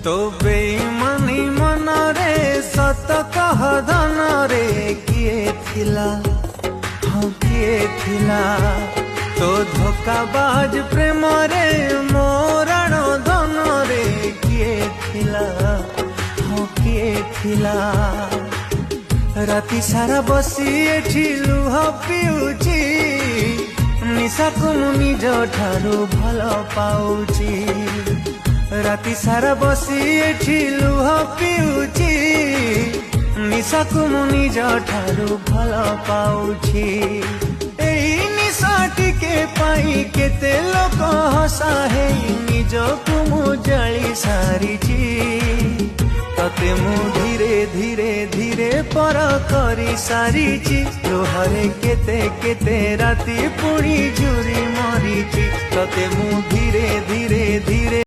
तो बेईमानी मनरे सत कह धनरे किए थिला, हाँ किए थिला। तो धोखाबाज प्रेम रे मोरण धनरे किए थिला, हाँ किए थिला। राति सारा बसी एठी लुह पिउची, निशाकु मु निज ठारू भल पाउची। राति सारा बसी एठी लुह पिउची, निशाकु मु निज ठारू भल पाउची। एई निशा टिके पाई केते लोक हसाहे, निजकु मु जाली सारिची। तते मु धीरे धीरे धीरे पर करी सारिची, लोहरे केते केते राति पुणी झुरी मरीची। तते मु धीरे धीरे धीरे